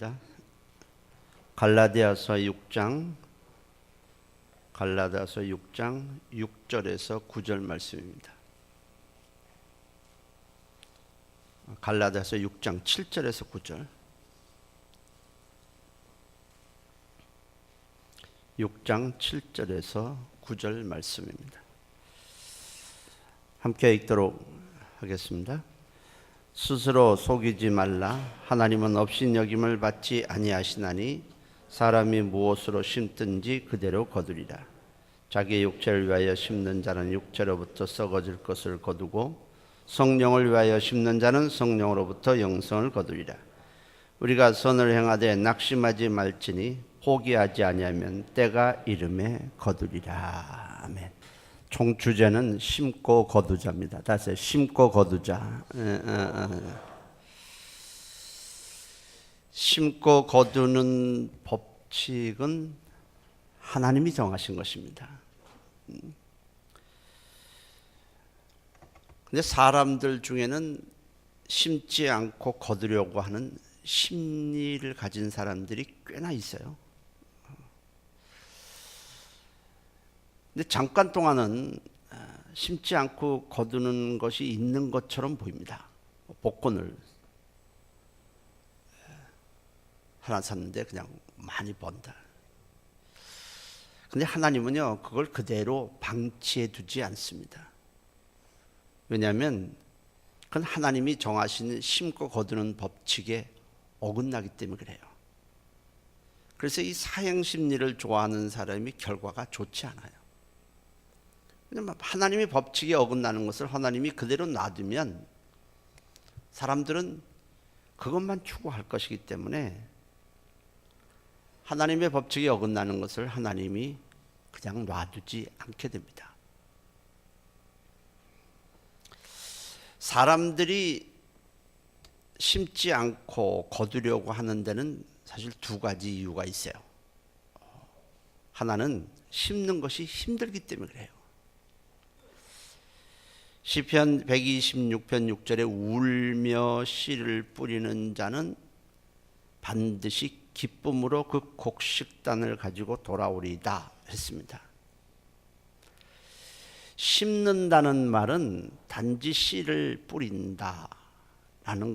말씀입니다. 갈라디아서 6장 6절에서 9절 말씀입니다. 갈라디아서 6장 7절에서 9절. 6장 7절에서 9절 말씀입니다. 함께 읽도록 하겠습니다. 스스로 속이지 말라. 하나님은 업신여김을 받지 아니하시나니 사람이 무엇으로 심든지 그대로 거두리라. 자기의 육체를 위하여 심는 자는 육체로부터 썩어질 것을 거두고 성령을 위하여 심는 자는 성령으로부터 영생을 거두리라. 우리가 선을 행하되 낙심하지 말지니 포기하지 아니하면 때가 이름에 거두리라. 아멘. 총 주제는 심고 거두자입니다. 다시 심고 거두자. 심고 거두는 법칙은 하나님이 정하신 것입니다. 근데 사람들 중에는 심지 않고 거두려고 하는 심리를 가진 사람들이 꽤나 있어요. 근데 잠깐 동안은 심지 않고 거두는 것이 있는 것처럼 보입니다. 복권을 하나 샀는데 그냥 많이 번다. 근데 하나님은요, 그걸 그대로 방치해 두지 않습니다. 왜냐하면 그건 하나님이 정하신 심고 거두는 법칙에 어긋나기 때문에 그래요. 그래서 이 사행심리를 좋아하는 사람이 결과가 좋지 않아요. 왜냐하면 하나님의 법칙에 어긋나는 것을 하나님이 그대로 놔두면 사람들은 그것만 추구할 것이기 때문에 하나님의 법칙에 어긋나는 것을 하나님이 그냥 놔두지 않게 됩니다. 사람들이 심지 않고 거두려고 하는 데는 사실 두 가지 이유가 있어요. 하나는 심는 것이 힘들기 때문에 그래요. 시편 126편 6절에 울며 씨를 뿌리는 자는 반드시 기쁨으로 그 곡식단을 가지고 돌아오리다 했습니다. 심는다는 말은 단지 씨를 뿌린다라는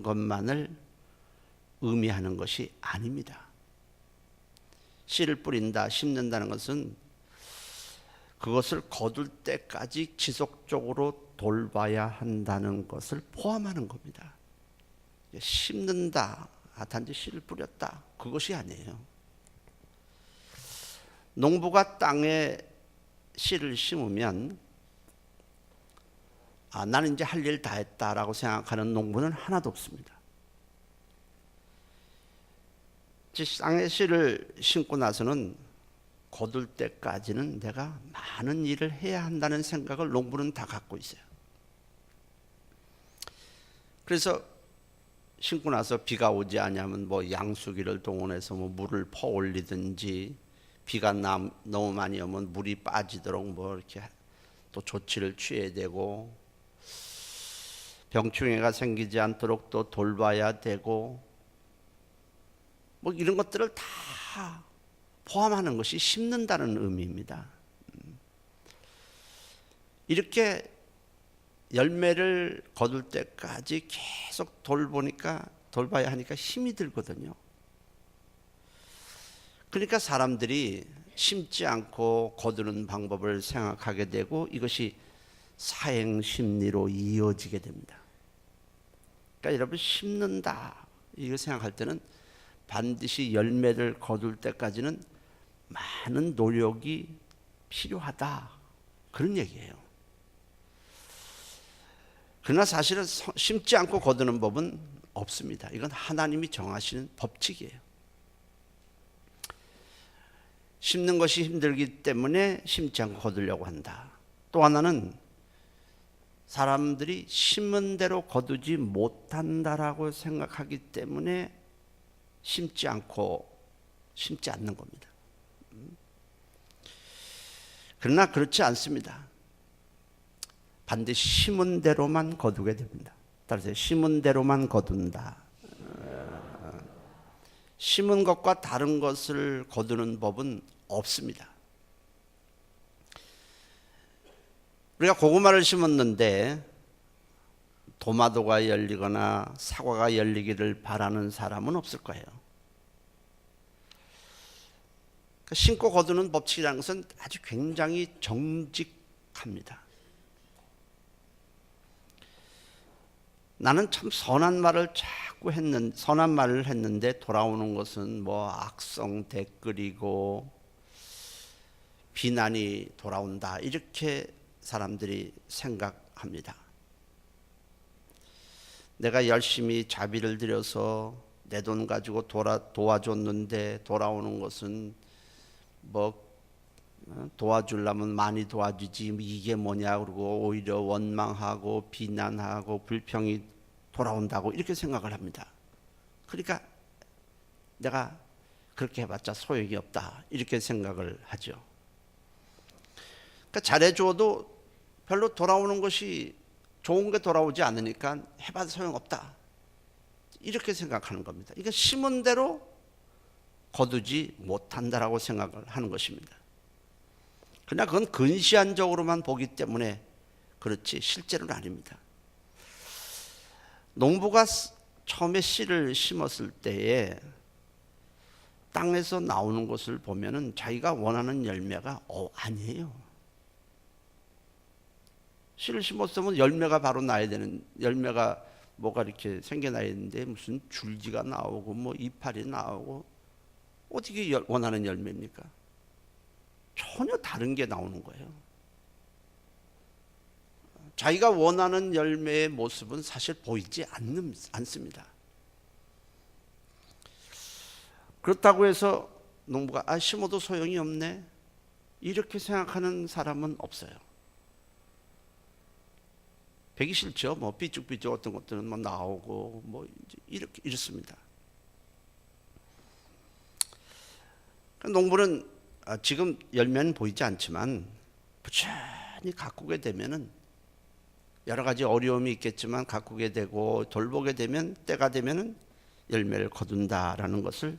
것만을 의미하는 것이 아닙니다. 씨를 뿌린다, 심는다는 것은 그것을 거둘 때까지 지속적으로 돌봐야 한다는 것을 포함하는 겁니다. 심는다, 단지 씨를 뿌렸다, 그것이 아니에요. 농부가 땅에 씨를 심으면 나는 이제 할 일 다 했다라고 생각하는 농부는 하나도 없습니다. 땅에 씨를 심고 나서는 거둘 때까지는 내가 많은 일을 해야 한다는 생각을 농부는 다 갖고 있어요. 그래서 심고 나서 비가 오지 않으면 양수기를 동원해서 물을 퍼 올리든지, 비가 너무 많이 오면 물이 빠지도록 이렇게 또 조치를 취해야 되고, 병충해가 생기지 않도록 또 돌봐야 되고, 이런 것들을 다 포함하는 것이 심는다는 의미입니다. 이렇게 열매를 거둘 때까지 계속 돌봐야 하니까 힘이 들거든요. 그러니까 사람들이 심지 않고 거두는 방법을 생각하게 되고 이것이 사행심리로 이어지게 됩니다. 그러니까 여러분, 심는다 이거 생각할 때는 반드시 열매를 거둘 때까지는 많은 노력이 필요하다, 그런 얘기예요. 그러나 사실은 심지 않고 거두는 법은 없습니다. 이건 하나님이 정하시는 법칙이에요. 심는 것이 힘들기 때문에 심지 않고 거두려고 한다. 또 하나는 사람들이 심은 대로 거두지 못한다라고 생각하기 때문에 심지 않는 겁니다. 그러나 그렇지 않습니다. 반드시 심은 대로만 거두게 됩니다. 따라서 심은 대로만 거둔다. 심은 것과 다른 것을 거두는 법은 없습니다. 우리가 고구마를 심었는데 도마도가 열리거나 사과가 열리기를 바라는 사람은 없을 거예요. 심고 거두는 법칙이라는 것은 아주 굉장히 정직합니다. 나는 참 선한 말을 했는데 돌아오는 것은 뭐 악성 댓글이고 비난이 돌아온다, 이렇게 사람들이 생각합니다. 내가 열심히 자비를 들여서 내 돈 가지고 도와줬는데 돌아오는 것은 뭐 도와주려면 많이 도와주지 이게 뭐냐, 그러고 오히려 원망하고 비난하고 불평이 돌아온다고 이렇게 생각을 합니다. 그러니까 내가 그렇게 해봤자 소용이 없다, 이렇게 생각을 하죠. 그러니까 잘해줘도 별로 돌아오는 것이 좋은 게 돌아오지 않으니까 해봐도 소용없다, 이렇게 생각하는 겁니다. 이게 심은 대로 거두지 못한다라고 생각을 하는 것입니다. 그러나 그건 근시안적으로만 보기 때문에 그렇지 실제로는 아닙니다. 농부가 처음에 씨를 심었을 때에 땅에서 나오는 것을 보면은 자기가 원하는 열매가 아니에요. 씨를 심었으면 열매가 바로 나야 되는, 열매가 뭐가 이렇게 생겨나야 되는데 무슨 줄기가 나오고 뭐 이파리 나오고 어떻게 원하는 열매입니까? 전혀 다른 게 나오는 거예요. 자기가 원하는 열매의 모습은 사실 보이지 않습니다. 그렇다고 해서 농부가 심어도 소용이 없네, 이렇게 생각하는 사람은 없어요. 배기 싫죠. 뭐 삐죽삐죽 어떤 것들은 뭐 나오고 뭐 이렇습니다. 농부는 지금 열매는 보이지 않지만 부지런히 가꾸게 되면은 여러 가지 어려움이 있겠지만 가꾸게 되고 돌보게 되면 때가 되면은 열매를 거둔다라는 것을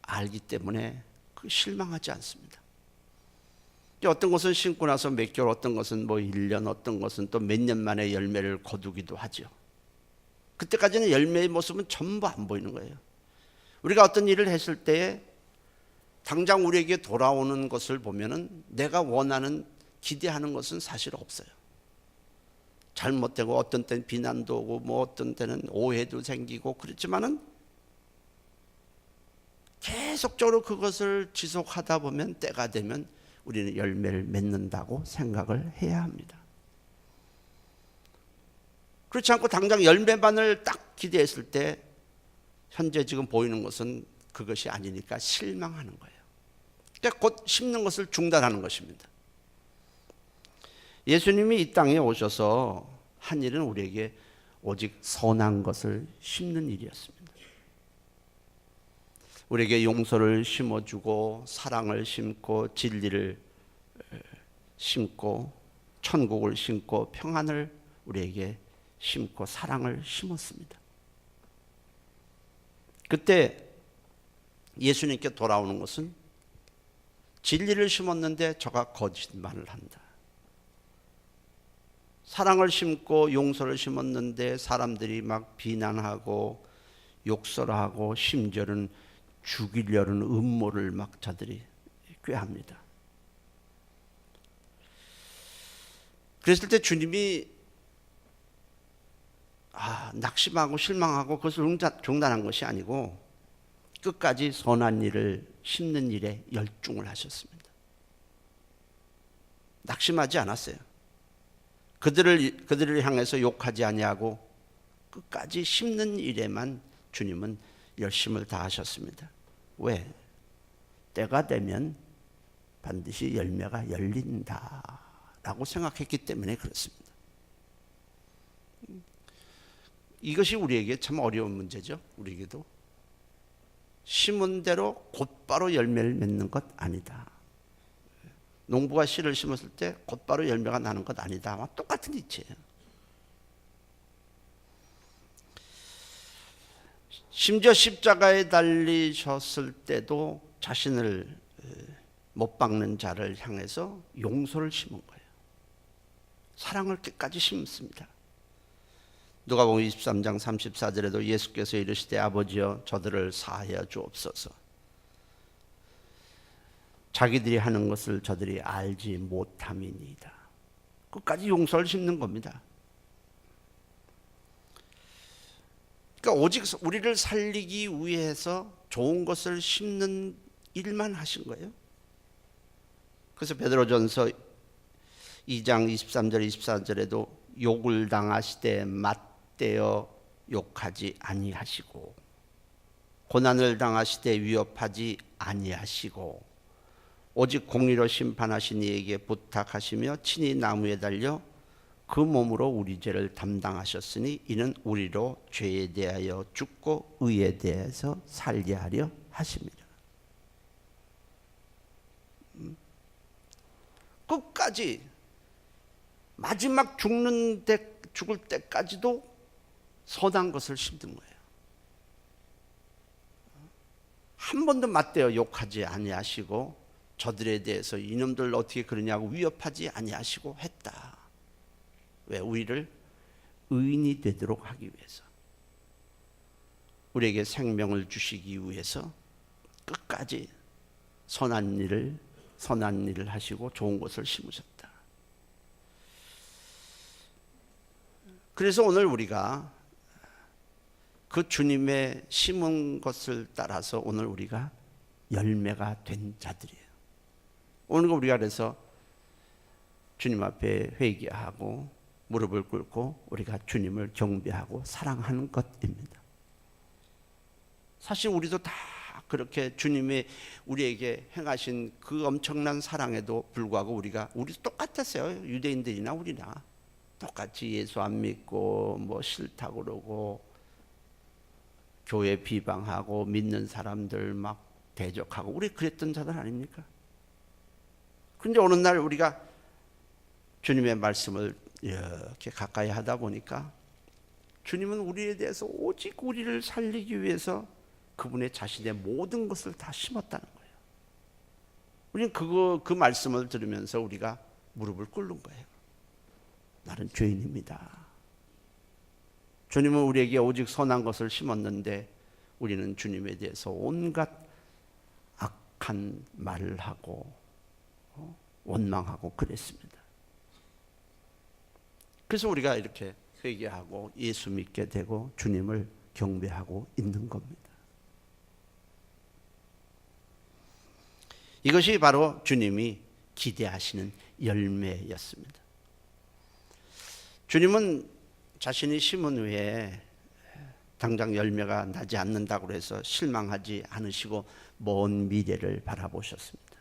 알기 때문에 실망하지 않습니다. 어떤 것은 심고 나서 몇 개월, 어떤 것은 뭐 1년, 어떤 것은 또 몇 년 만에 열매를 거두기도 하죠. 그때까지는 열매의 모습은 전부 안 보이는 거예요. 우리가 어떤 일을 했을 때에 당장 우리에게 돌아오는 것을 보면은 내가 원하는, 기대하는 것은 사실 없어요. 잘못되고 어떤 때는 비난도 오고 뭐 어떤 때는 오해도 생기고 그렇지만은 계속적으로 그것을 지속하다 보면 때가 되면 우리는 열매를 맺는다고 생각을 해야 합니다. 그렇지 않고 당장 열매만을 딱 기대했을 때 현재 지금 보이는 것은 그것이 아니니까 실망하는 거예요. 그러니까 곧 심는 것을 중단하는 것입니다. 예수님이 이 땅에 오셔서 한 일은 우리에게 오직 선한 것을 심는 일이었습니다. 우리에게 용서를 심어주고 사랑을 심고 진리를 심고 천국을 심고 평안을 우리에게 심고 사랑을 심었습니다. 그때 예수님께 돌아오는 것은 진리를 심었는데 저가 거짓말을 한다. 사랑을 심고 용서를 심었는데 사람들이 막 비난하고 욕설하고 심지어는 죽이려는 음모를 막 자들이 꾀합니다. 그랬을 때 주님이 낙심하고 실망하고 그것을 중단한 것이 아니고 끝까지 선한 일을 심는 일에 열중을 하셨습니다. 낙심하지 않았어요. 그들을 향해서 욕하지 아니하고 끝까지 심는 일에만 주님은 열심을 다하셨습니다. 왜? 때가 되면 반드시 열매가 열린다라고 생각했기 때문에 그렇습니다. 이것이 우리에게 참 어려운 문제죠. 우리에게도 심은 대로 곧바로 열매를 맺는 것 아니다. 농부가 씨를 심었을 때 곧바로 열매가 나는 것 아니다. 똑같은 이치예요. 심지어 십자가에 달리셨을 때도 자신을 못 박는 자를 향해서 용서를 심은 거예요. 사랑을 끝까지 심습니다. 누가복음 23장 34절에도 예수께서 이르시되 아버지여 저들을 사하여 주옵소서. 자기들이 하는 것을 저들이 알지 못함이니이다. 끝까지 용서를 심는 겁니다. 그러니까 오직 우리를 살리기 위해서 좋은 것을 심는 일만 하신 거예요. 그래서 베드로전서 2장 23절 24절에도 욕을 당하시되 맞대어 욕하지 아니하시고 고난을 당하시되 위협하지 아니하시고 오직 공의로 심판하신 이에게 부탁하시며 친히 나무에 달려 그 몸으로 우리 죄를 담당하셨으니 이는 우리로 죄에 대하여 죽고 의에 대해서 살게 하려 하십니다. 끝까지 마지막 죽을 때까지도 선한 것을 심는 거예요. 한 번도 맞대어 욕하지 아니하시고 저들에 대해서 이놈들 어떻게 그러냐고 위협하지 아니하시고 했다. 왜? 우리를 의인이 되도록 하기 위해서, 우리에게 생명을 주시기 위해서 끝까지 선한 일을 하시고 좋은 것을 심으셨다. 그래서 오늘 우리가 그 주님의 심은 것을 따라서 오늘 우리가 열매가 된 자들이에요. 오늘 우리가 그래서 주님 앞에 회개하고 무릎을 꿇고 우리가 주님을 경배하고 사랑하는 것입니다. 사실 우리도 다 그렇게 주님이 우리에게 행하신 그 엄청난 사랑에도 불구하고 우리도 똑같았어요. 유대인들이나 우리나 똑같이 예수 안 믿고 뭐 싫다고 그러고 교회 비방하고 믿는 사람들 막 대적하고 우리 그랬던 자들 아닙니까? 그런데 어느 날 우리가 주님의 말씀을 이렇게 가까이 하다 보니까 주님은 우리에 대해서 오직 우리를 살리기 위해서 그분의 자신의 모든 것을 다 심었다는 거예요. 우리는 그 말씀을 들으면서 우리가 무릎을 꿇는 거예요. 나는 죄인입니다. 주님은 우리에게 오직 선한 것을 심었는데 우리는 주님에 대해서 온갖 악한 말을 하고 원망하고 그랬습니다. 그래서 우리가 이렇게 회개하고 예수 믿게 되고 주님을 경배하고 있는 겁니다. 이것이 바로 주님이 기대하시는 열매였습니다. 주님은 자신이 심은 후에 당장 열매가 나지 않는다고 해서 실망하지 않으시고 먼 미래를 바라보셨습니다.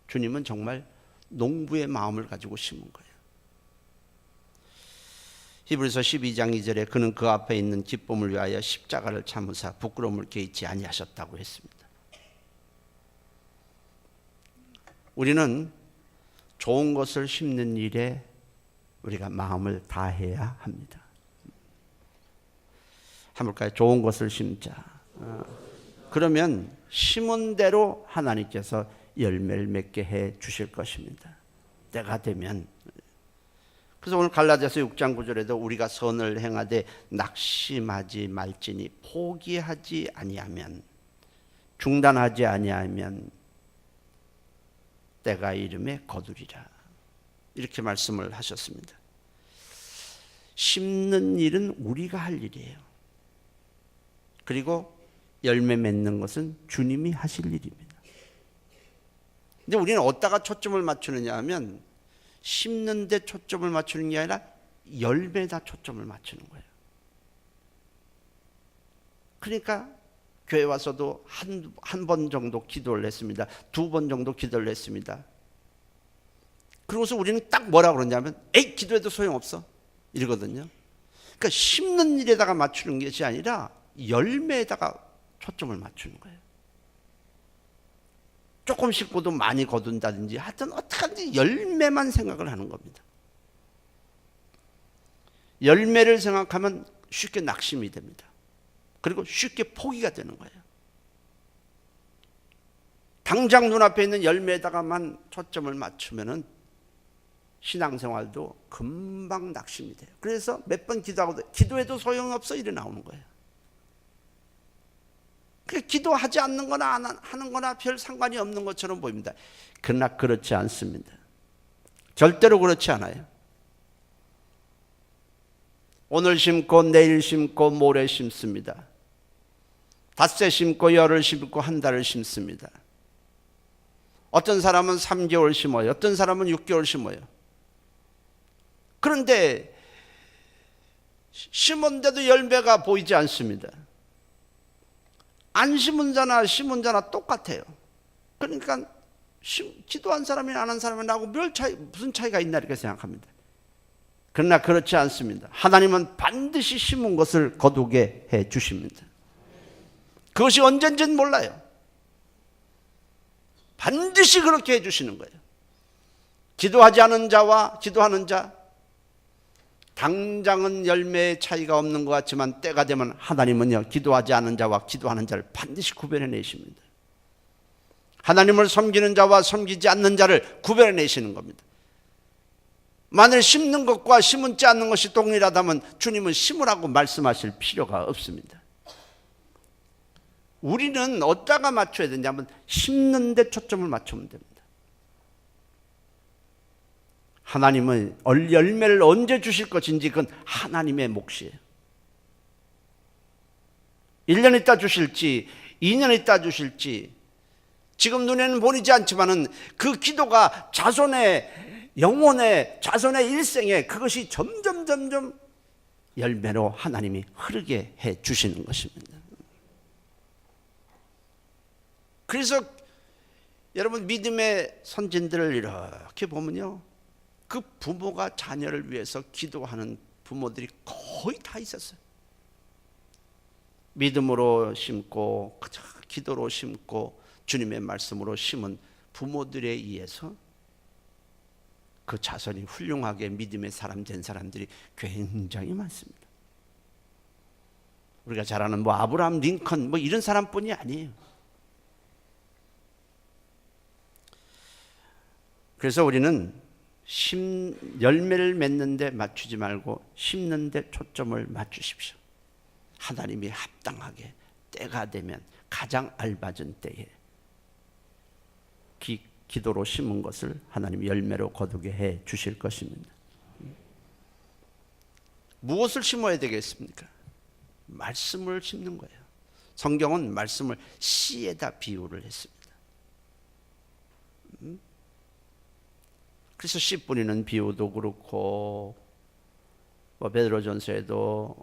주님은 정말 농부의 마음을 가지고 심은 거예요. 히브리서 12장 2절에 그는 그 앞에 있는 기쁨을 위하여 십자가를 참으사 부끄러움을 개의치 아니하셨다고 했습니다. 우리는 좋은 것을 심는 일에 우리가 마음을 다해야 합니다. 한번 볼까요? 좋은 것을 심자. 그러면 심은 대로 하나님께서 열매를 맺게 해 주실 것입니다. 때가 되면. 그래서 오늘 갈라디아서 6장 9절에도 우리가 선을 행하되 낙심하지 말지니 포기하지 아니하면 중단하지 아니하면 때가 이름에 거두리라. 이렇게 말씀을 하셨습니다. 심는 일은 우리가 할 일이에요. 그리고 열매 맺는 것은 주님이 하실 일입니다. 근데 우리는 어디다가 초점을 맞추느냐 하면 심는 데 초점을 맞추는 게 아니라 열매에다 초점을 맞추는 거예요. 그러니까 교회 와서도 한 번 정도 기도를 했습니다. 2번 정도 기도를 했습니다. 그러고서 우리는 딱 뭐라 그러냐면 에이 기도해도 소용없어 이러거든요. 그러니까 심는 일에다가 맞추는 것이 아니라 열매에다가 초점을 맞추는 거예요. 조금 심고도 많이 거둔다든지 하여튼 어떡하든지 열매만 생각을 하는 겁니다. 열매를 생각하면 쉽게 낙심이 됩니다. 그리고 쉽게 포기가 되는 거예요. 당장 눈앞에 있는 열매에다가만 초점을 맞추면은 신앙생활도 금방 낙심이 돼요. 그래서 몇 번 기도해도 소용없어 이래 나오는 거예요. 기도하지 않는 거나 안 하는 거나 별 상관이 없는 것처럼 보입니다. 그러나 그렇지 않습니다. 절대로 그렇지 않아요. 오늘 심고 내일 심고 모레 심습니다. 닷새 심고 열흘 심고 한 달을 심습니다. 어떤 사람은 3개월 심어요. 어떤 사람은 6개월 심어요. 그런데 심은데도 열매가 보이지 않습니다. 안 심은 자나 심은 자나 똑같아요. 그러니까 기도한 사람이나 안 한 사람이나 무슨 차이가 있나 이렇게 생각합니다. 그러나 그렇지 않습니다. 하나님은 반드시 심은 것을 거두게 해 주십니다. 그것이 언젠지는 몰라요. 반드시 그렇게 해 주시는 거예요. 기도하지 않은 자와 기도하는 자, 당장은 열매의 차이가 없는 것 같지만 때가 되면 하나님은요, 기도하지 않은 자와 기도하는 자를 반드시 구별해 내십니다. 하나님을 섬기는 자와 섬기지 않는 자를 구별해 내시는 겁니다. 만일 심는 것과 심지 않는 것이 동일하다면 주님은 심으라고 말씀하실 필요가 없습니다. 우리는 어디다가 맞춰야 되냐면 심는 데 초점을 맞추면 됩니다. 하나님은 열매를 언제 주실 것인지 그건 하나님의 몫이에요. 1년 있다 주실지 2년 있다 주실지 지금 눈에는 보이지 않지만은 그 기도가 자손의 영혼의 자손의 일생에 그것이 점점 열매로 하나님이 흐르게 해 주시는 것입니다. 그래서 여러분 믿음의 선진들을 이렇게 보면요, 그 부모가 자녀를 위해서 기도하는 부모들이 거의 다 있었어요. 믿음으로 심고 기도로 심고 주님의 말씀으로 심은 부모들에 의해서 그 자손이 훌륭하게 믿음의 사람 된 사람들이 굉장히 많습니다. 우리가 잘 아는 아브라함, 링컨 이런 사람뿐이 아니에요. 그래서 우리는 열매를 맺는 데 맞추지 말고 심는 데 초점을 맞추십시오. 하나님이 합당하게 때가 되면 가장 알맞은 때에 기도로 심은 것을 하나님이 열매로 거두게 해 주실 것입니다. 무엇을 심어야 되겠습니까? 말씀을 심는 거예요. 성경은 말씀을 씨에다 비유를 했습니다. 그래서 씨 뿌리는 비유도 그렇고 베드로전서에도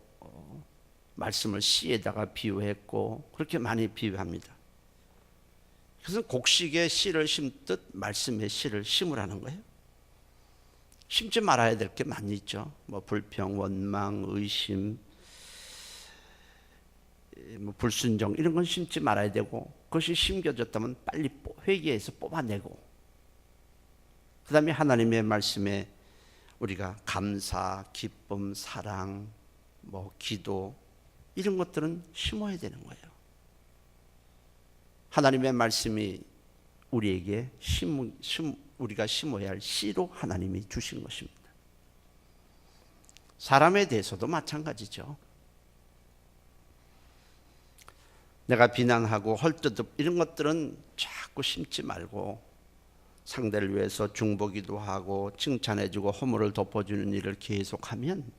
말씀을 씨에다가 비유했고 그렇게 많이 비유합니다. 그래서 곡식에 씨를 심듯 말씀의 씨를 심으라는 거예요. 심지 말아야 될 게 많이 있죠. 불평, 원망, 의심, 불순종 이런 건 심지 말아야 되고, 그것이 심겨졌다면 빨리 회개해서 뽑아내고, 그 다음에 하나님의 말씀에 우리가 감사, 기쁨, 사랑, 기도 이런 것들은 심어야 되는 거예요. 하나님의 말씀이 우리에게 우리가 심어야 할 씨로 하나님이 주신 것입니다. 사람에 대해서도 마찬가지죠. 내가 비난하고 헐뜯음 이런 것들은 자꾸 심지 말고 상대를 위해서 중보기도 하고 칭찬해주고 허물을 덮어주는 일을 계속하면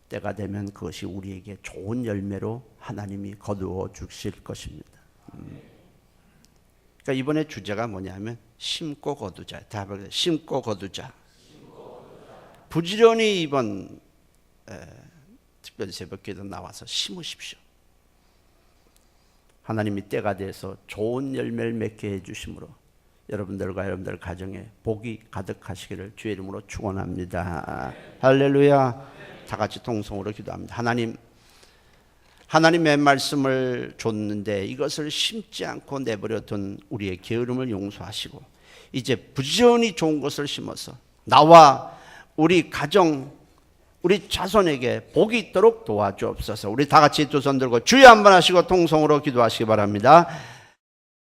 때가 되면 그것이 우리에게 좋은 열매로 하나님이 거두어 주실 것입니다. 그러니까 이번에 주제가 뭐냐면 심고 거두자. 답을 심고 거두자. 부지런히 이번 특별 새벽기도 나와서 심으십시오. 하나님이 때가 돼서 좋은 열매를 맺게 해주심으로 여러분들과 여러분들 가정에 복이 가득하시기를 주의 이름으로 축원합니다. 할렐루야. 다 같이 동성으로 기도합니다. 하나님의 말씀을 줬는데 이것을 심지 않고 내버려둔 우리의 게으름을 용서하시고 이제 부지런히 좋은 것을 심어서 나와 우리 가정 우리 자손에게 복이 있도록 도와주옵소서. 우리 다 같이 두 손 들고 주여 한번 하시고 통성으로 기도하시기 바랍니다.